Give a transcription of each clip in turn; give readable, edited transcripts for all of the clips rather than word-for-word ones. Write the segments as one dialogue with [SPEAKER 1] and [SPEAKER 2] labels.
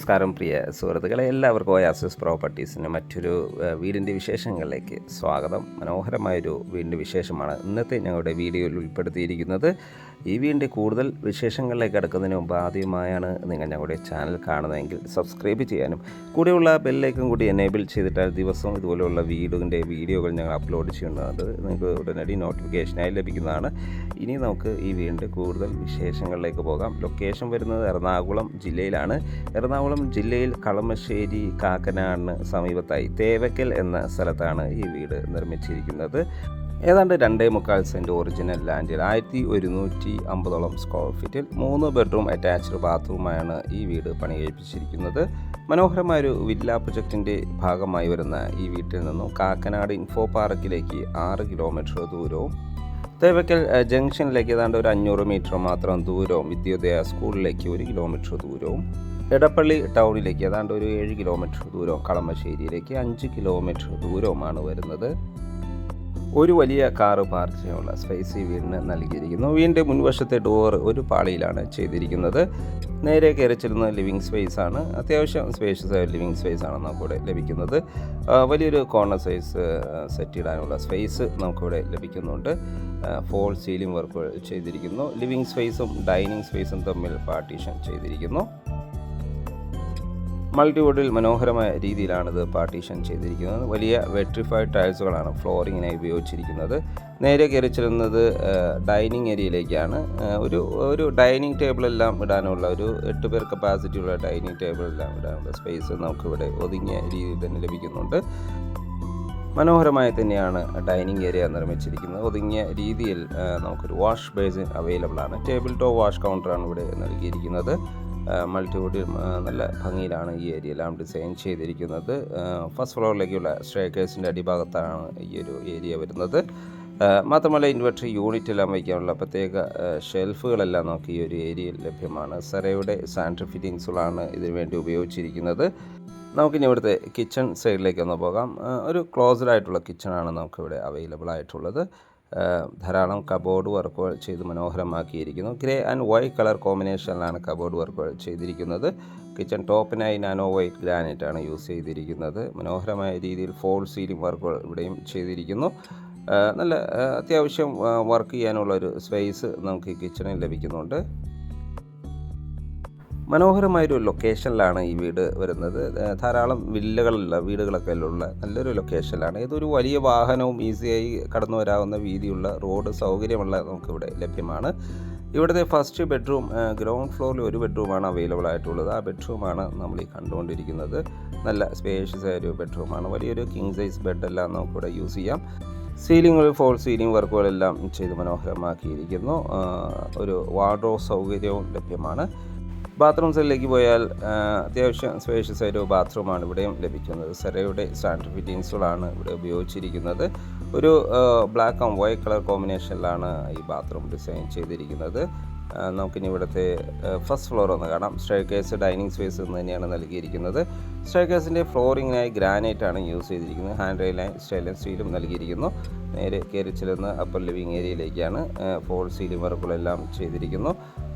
[SPEAKER 1] നമസ്കാരം പ്രിയ സുഹൃത്തുക്കളെ, എല്ലാവർക്കും ഒയാസിസ് പ്രോപ്പർട്ടീസിൻ്റെ മറ്റൊരു വീടിൻ്റെ വിശേഷങ്ങളിലേക്ക് സ്വാഗതം. മനോഹരമായൊരു വീടിൻ്റെ വിശേഷമാണ് ഇന്നത്തെ ഞങ്ങളുടെ വീഡിയോയിൽ ഉൾപ്പെടുത്തിയിരിക്കുന്നത്. ഈ വീടിൻ്റെ കൂടുതൽ വിശേഷങ്ങളിലേക്ക് കടക്കുന്നതിന് മുമ്പ് ആദ്യമായാണ് നിങ്ങൾ ഞങ്ങളുടെ ചാനൽ കാണുന്നതെങ്കിൽ സബ്സ്ക്രൈബ് ചെയ്യാനും കൂടെയുള്ള ബെല്ലൈക്കൺ കൂടി എനേബിൾ ചെയ്തിട്ടാൽ ദിവസവും ഇതുപോലെയുള്ള വീടിൻ്റെ വീഡിയോകൾ ഞങ്ങൾ അപ്ലോഡ് ചെയ്യുന്നത് നിങ്ങൾക്ക് ഉടനടി നോട്ടിഫിക്കേഷനായി ലഭിക്കുന്നതാണ്. ഇനി നമുക്ക് ഈ വീടിൻ്റെ കൂടുതൽ വിശേഷങ്ങളിലേക്ക് പോകാം. ലൊക്കേഷൻ വരുന്നത് എറണാകുളം ജില്ലയിലാണ്. എറണാകുളം ജില്ലയിൽ കളമശ്ശേരി കാക്കനാടിന് സമീപത്തായി തേവക്കൽ എന്ന സ്ഥലത്താണ് ഈ വീട് നിർമ്മിച്ചിരിക്കുന്നത്. ഏതാണ്ട് 2.25 സെൻറ്റ് ഒറിജിനൽ ലാൻഡിൽ 1150 സ്ക്വയർ ഫീറ്റിൽ 3 ബെഡ്റൂം അറ്റാച്ച്ഡ് ബാത്റൂമാണ് ഈ വീട് പണി കഴിപ്പിച്ചിരിക്കുന്നത്. മനോഹരമായൊരു വില്ല പ്രൊജക്റ്റിൻ്റെ ഭാഗമായി വരുന്ന ഈ വീട്ടിൽ നിന്നും കാക്കനാട് ഇൻഫോ പാർക്കിലേക്ക് 6 കിലോമീറ്റർ ദൂരവും തേവക്കൽ ജംഗ്ഷനിലേക്ക് ഏതാണ്ട് ഒരു 500 മീറ്റർ മാത്രം ദൂരവും, വിദ്യോദയ സ്കൂളിലേക്ക് 1 കിലോമീറ്റർ ദൂരവും, എടപ്പള്ളി ടൗണിലേക്ക് ഏതാണ്ട് ഒരു 7 കിലോമീറ്റർ ദൂരവും, കളമശ്ശേരിയിലേക്ക് 5 കിലോമീറ്റർ ദൂരവുമാണ് വരുന്നത്. ഒരു വലിയ കാറ് പാർക്ക് ചെയ്യാനുള്ള സ്പേസ് ഈ വീടിന് നൽകിയിരിക്കുന്നു. വീടിൻ്റെ മുൻവശത്തെ ഡോർ ഒരു പാളിയിലാണ് ചെയ്തിരിക്കുന്നത്. നേരെ കയറി ചെല്ലുന്ന ലിവിങ് സ്പേസ് ആണ്. അത്യാവശ്യം സ്പേഷ്യസ് ആയ ലിവിങ് സ്പേസ് ആണ് നമുക്കിവിടെ ലഭിക്കുന്നത്. വലിയൊരു കോർണർ സൈസ് സെറ്റ് ഇടാനുള്ള സ്പേസ് നമുക്കിവിടെ ലഭിക്കുന്നുണ്ട്. ഫോൾ സീലിംഗ് വർക്കുകൾ ചെയ്തിരിക്കുന്നു. ലിവിങ് സ്പേസും ഡൈനിങ് സ്പേസും തമ്മിൽ പാർട്ടീഷൻ ചെയ്തിരിക്കുന്നു. മൾട്ടിവുഡിൽ മനോഹരമായ രീതിയിലാണിത് പാർട്ടീഷൻ ചെയ്തിരിക്കുന്നത്. വലിയ വെട്രിഫൈഡ് ടൈൽസുകളാണ് ഫ്ലോറിങ്ങിനായി ഉപയോഗിച്ചിരിക്കുന്നത്. നേരെ കയറി ചെല്ലുന്നത് ഡൈനിങ് ഏരിയയിലേക്കാണ്. ഒരു ഡൈനിങ് ടേബിളെല്ലാം ഇടാനുള്ള ഒരു 8 പേർ കപ്പാസിറ്റിയുള്ള ഡൈനിങ് ടേബിളെല്ലാം ഇടാനുള്ള സ്പേസ് നമുക്കിവിടെ ഒതുങ്ങിയ രീതിയിൽ തന്നെ ലഭിക്കുന്നുണ്ട്. മനോഹരമായി തന്നെയാണ് ഡൈനിങ് ഏരിയ നിർമ്മിച്ചിരിക്കുന്നത്. ഒതുങ്ങിയ രീതിയിൽ നമുക്കൊരു വാഷ് ബേസിൻ അവൈലബിൾ ആണ്. ടേബിൾ ടോപ്പ് വാഷ് കൗണ്ടറാണ് ഇവിടെ നൽകിയിരിക്കുന്നത്. മൾട്ടിവുഡിൽ നല്ല ഭംഗിയിലാണ് ഈ ഏരിയയെല്ലാം ഡിസൈൻ ചെയ്തിരിക്കുന്നത്. ഫസ്റ്റ് ഫ്ലോറിലേക്കുള്ള സ്റ്റെയർകേസിൻ്റെ അടിഭാഗത്താണ് ഈ ഒരു ഏരിയ വരുന്നത്. മാത്രമല്ല ഇൻവെർട്ടർ യൂണിറ്റ് എല്ലാം വയ്ക്കാനുള്ള പ്രത്യേക ഷെൽഫുകളെല്ലാം നമുക്ക് ഈ ഒരു ഏരിയയിൽ ലഭ്യമാണ്. സെറയുടെ സാനിറ്ററി ഫിറ്റിങ്സുകളാണ് ഇതിനു വേണ്ടി ഉപയോഗിച്ചിരിക്കുന്നത്. നമുക്കിനി ഇവിടുത്തെ കിച്ചൺ സൈഡിലേക്ക് ഒന്ന് പോകാം. ഒരു ക്ലോസ്ഡ് ആയിട്ടുള്ള കിച്ചണാണ് നമുക്കിവിടെ അവൈലബിൾ ആയിട്ടുള്ളത്. ധാരാളം കബോർഡ് വർക്കുകൾ ചെയ്ത് മനോഹരമാക്കിയിരിക്കുന്നു. ഗ്രേ ആൻഡ് വൈറ്റ് കളർ കോമ്പിനേഷനിലാണ് കബോർഡ് വർക്കുകൾ ചെയ്തിരിക്കുന്നത്. കിച്ചൺ ടോപ്പിനായി നാനോ വൈറ്റ് ഗ്രാനൈറ്റാണ് യൂസ് ചെയ്തിരിക്കുന്നത്. മനോഹരമായ രീതിയിൽ ഫോൾ സീലിംഗ് വർക്കുകൾ ഇവിടെയും ചെയ്തിരിക്കുന്നു. നല്ല അത്യാവശ്യം വർക്ക് ചെയ്യാനുള്ളൊരു സ്പേസ് നമുക്ക് ഈ കിച്ചണിൽ ലഭിക്കുന്നുണ്ട്. മനോഹരമായൊരു ലൊക്കേഷനിലാണ് ഈ വീട് വരുന്നത്. ധാരാളം വീടുകളൊക്കെ ഉള്ള നല്ലൊരു ലൊക്കേഷനിലാണ്. ഇതൊരു വലിയ വാഹനവും ഈസിയായി കടന്നു വരാവുന്ന വീതിയുള്ള റോഡ് സൗകര്യമുള്ള നമുക്കിവിടെ ലഭ്യമാണ്. ഇവിടുത്തെ ഫസ്റ്റ് ബെഡ്റൂം ഗ്രൗണ്ട് ഫ്ലോറിൽ ഒരു ബെഡ്റൂമാണ് അവൈലബിൾ ആയിട്ടുള്ളത്. ആ ബെഡ്റൂമാണ് നമ്മൾ ഈ കണ്ടുകൊണ്ടിരിക്കുന്നത്. നല്ല സ്പേഷ്യസ് ആയ ഒരു ബെഡ്റൂമാണ്. വലിയൊരു കിങ് സൈസ് ബെഡെല്ലാം നമുക്കിവിടെ യൂസ് ചെയ്യാം. സീലിംഗ് ഫോൾ സീലിംഗ് വർക്കുകളെല്ലാം ചെയ്ത് മനോഹരമാക്കിയിരിക്കുന്നു. ഒരു വാർഡ്രോബ് സൗകര്യവും ലഭ്യമാണ്. ബാത്റൂം സൈഡിലേക്ക് പോയാൽ അത്യാവശ്യം സ്പേഷ്യസ് ആയൊരു ബാത്റൂമാണ് ഇവിടെയും ലഭിക്കുന്നത്. സെറയുടെ സാനിറ്ററി ഫിറ്റിങ്സുകളാണ് ഇവിടെ ഉപയോഗിച്ചിരിക്കുന്നത്. ഒരു ബ്ലാക്ക് ആൻഡ് വൈറ്റ് കളർ കോമ്പിനേഷനിലാണ് ഈ ബാത്റൂം ഡിസൈൻ ചെയ്തിരിക്കുന്നത്. നമുക്കിനി ഇവിടുത്തെ ഫസ്റ്റ് ഫ്ലോർ ഒന്ന് കാണാം. സ്റ്റെയർകേസ് ഡൈനിങ് സ്പേസ് എന്ന് തന്നെയാണ് നൽകിയിരിക്കുന്നത്. സ്റ്റെയർകേസിൻ്റെ ഫ്ലോറിങ്ങിനായി ഗ്രാനൈറ്റാണ് യൂസ് ചെയ്തിരിക്കുന്നത്. ഹാൻഡ് റെയിലായി സ്റ്റെയിൻലെസ് സ്റ്റീലും നൽകിയിരിക്കുന്നു. നേരെ കയറി ചെല്ലുന്ന അപ്പർ ലിവിങ് ഏരിയയിലേക്കാണ്. ഫോൾ സീലിംഗ് വർക്കുകളെല്ലാം ചെയ്തിരിക്കുന്നു.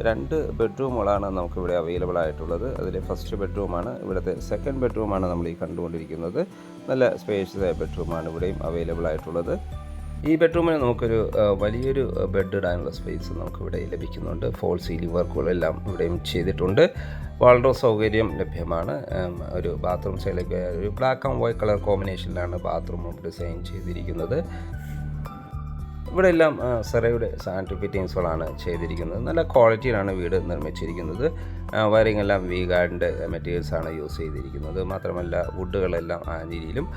[SPEAKER 1] 2 ബെഡ്റൂമുകളാണ് നമുക്കിവിടെ അവൈലബിൾ ആയിട്ടുള്ളത്. അതിലെ ഫസ്റ്റ് ബെഡ്റൂമാണ്. ഇവിടുത്തെ സെക്കൻഡ് ബെഡ്റൂമാണ് നമ്മൾ ഈ കണ്ടുകൊണ്ടിരിക്കുന്നത്. നല്ല സ്പേഷ്യസ് ആയ ബെഡ്റൂമാണ് ഇവിടെയും അവൈലബിൾ ആയിട്ടുള്ളത്. ഈ ബെഡ്റൂമിന് നമുക്കൊരു വലിയൊരു ബെഡ് ഇടാനുള്ള സ്പേസ് നമുക്കിവിടെ ലഭിക്കുന്നുണ്ട്. ഫോൾ സീലിംഗ് വർക്കുകളെല്ലാം ഇവിടെയും ചെയ്തിട്ടുണ്ട്. വാൾഡ്രോബ് സൗകര്യം ലഭ്യമാണ്. ഒരു ബാത്റൂം സൈഡിലേക്ക് ഒരു ബ്ലാക്ക് ആൻഡ് വൈറ്റ് കളർ കോമ്പിനേഷനിലാണ് ബാത്റൂമും ഡിസൈൻ ചെയ്തിരിക്കുന്നത്. ഇവിടെ എല്ലാം സെറയുടെ സാനിറ്ററി ഫിറ്റിങ്സുകളാണ് ചെയ്തിരിക്കുന്നത്. നല്ല ക്വാളിറ്റിയിലാണ് വീട് നിർമ്മിച്ചിരിക്കുന്നത്. വയറിംഗ് എല്ലാം വി ഗാർഡിൻ്റെ മെറ്റീരിയൽസാണ് യൂസ് ചെയ്തിരിക്കുന്നത്. മാത്രമല്ല വുഡുകളെല്ലാം ആ രീതിയിലും.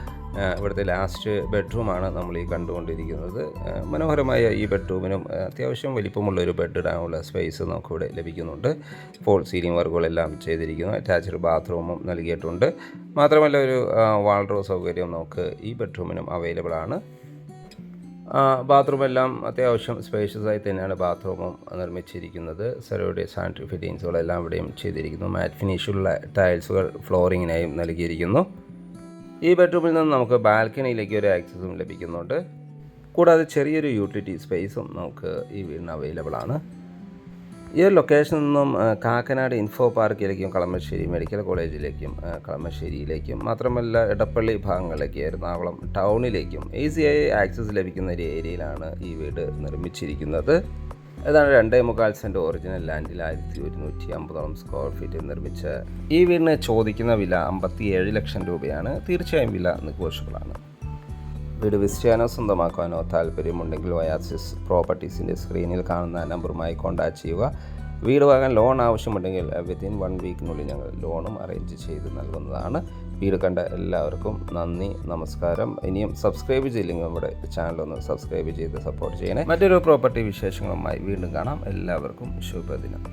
[SPEAKER 1] ഇവിടുത്തെ ലാസ്റ്റ് ബെഡ്റൂമാണ് നമ്മൾ ഈ കണ്ടുകൊണ്ടിരിക്കുന്നത്. മനോഹരമായ ഈ ബെഡ്റൂമിനും അത്യാവശ്യം വലിപ്പമുള്ളൊരു ബെഡ് ഇടാനുള്ള സ്പേസ് നമുക്കിവിടെ ലഭിക്കുന്നുണ്ട്. ഫോൾ സീലിംഗ് വർക്കുകളെല്ലാം ചെയ്തിരിക്കുന്നു. അറ്റാച്ച്ഡ് ബാത്റൂമും നൽകിയിട്ടുണ്ട്. മാത്രമല്ല ഒരു വാൾഡ്രോബ് സൗകര്യം നമുക്ക് ഈ ബെഡ്റൂമിനും അവൈലബിൾ ആണ്. ബാത്റൂമെല്ലാം അത്യാവശ്യം സ്പേഷ്യസ് ആയി തന്നെയാണ് ബാത്റൂമും നിർമ്മിച്ചിരിക്കുന്നത്. സെറയുടെ സാനിറ്ററി ഫിറ്റിങ്സുകളെല്ലാം ഇവിടെയും ചെയ്തിരിക്കുന്നു. മാറ്റ് ഫിനിഷുള്ള ടൈൽസുകൾ ഫ്ലോറിങ്ങിനായും നൽകിയിരിക്കുന്നു. ഈ ബെഡ്റൂമിൽ നിന്ന് നമുക്ക് ബാൽക്കണിയിലേക്ക് ഒരു ആക്സസും ലഭിക്കുന്നുണ്ട്. കൂടാതെ ചെറിയൊരു യൂട്ടിലിറ്റി സ്പേസും നമുക്ക് ഈ വീടിന് അവൈലബിൾ ആണ്. ഈ ഒരു ലൊക്കേഷനിൽ നിന്നും കാക്കനാട് ഇൻഫോ പാർക്കിലേക്കും കളമശ്ശേരി മെഡിക്കൽ കോളേജിലേക്കും കളമശ്ശേരിയിലേക്കും മാത്രമല്ല എടപ്പള്ളി ഭാഗങ്ങളിലേക്ക് എറണാകുളം ടൗണിലേക്കും ഈസിയായി ആക്സസ് ലഭിക്കുന്ന ഒരു ഏരിയയിലാണ് ഈ വീട് നിർമ്മിച്ചിരിക്കുന്നത്. ഏതാണ്ട് 2.25 സെൻറ്റ് ഒറിജിനൽ ലാൻഡിൽ 1150 സ്ക്വയർ ഫീറ്റ് നിർമ്മിച്ച ഈ വീടിന് ചോദിക്കുന്ന വില 57 ലക്ഷം രൂപയാണ്. തീർച്ചയായും വില നെഗോഷ്യബിളാണ്. വീട് വിസിറ്റ് ചെയ്യാനോ സ്വന്തമാക്കാനോ താല്പര്യമുണ്ടെങ്കിൽ ഒയാസിസ് പ്രോപ്പർട്ടീസിൻ്റെ സ്ക്രീനിൽ കാണുന്ന നമ്പറുമായി കോൺടാക്റ്റ് ചെയ്യുക. വീട് വാങ്ങാൻ ലോൺ ആവശ്യമുണ്ടെങ്കിൽ വിത്തിൻ 1 വീക്കിനുള്ളിൽ ഞങ്ങൾ ലോണും അറേഞ്ച് ചെയ്ത് നൽകുന്നതാണ്. വീട് കണ്ട എല്ലാവർക്കും നന്ദി, നമസ്കാരം. ഇനിയും സബ്സ്ക്രൈബ് ചെയ്യില്ലെങ്കിൽ നമ്മുടെ ചാനലൊന്ന് സബ്സ്ക്രൈബ് ചെയ്ത് സപ്പോർട്ട് ചെയ്യണേ. മറ്റൊരു പ്രോപ്പർട്ടി വിശേഷങ്ങളുമായി വീണ്ടും കാണാം. എല്ലാവർക്കും ശുഭദിനം.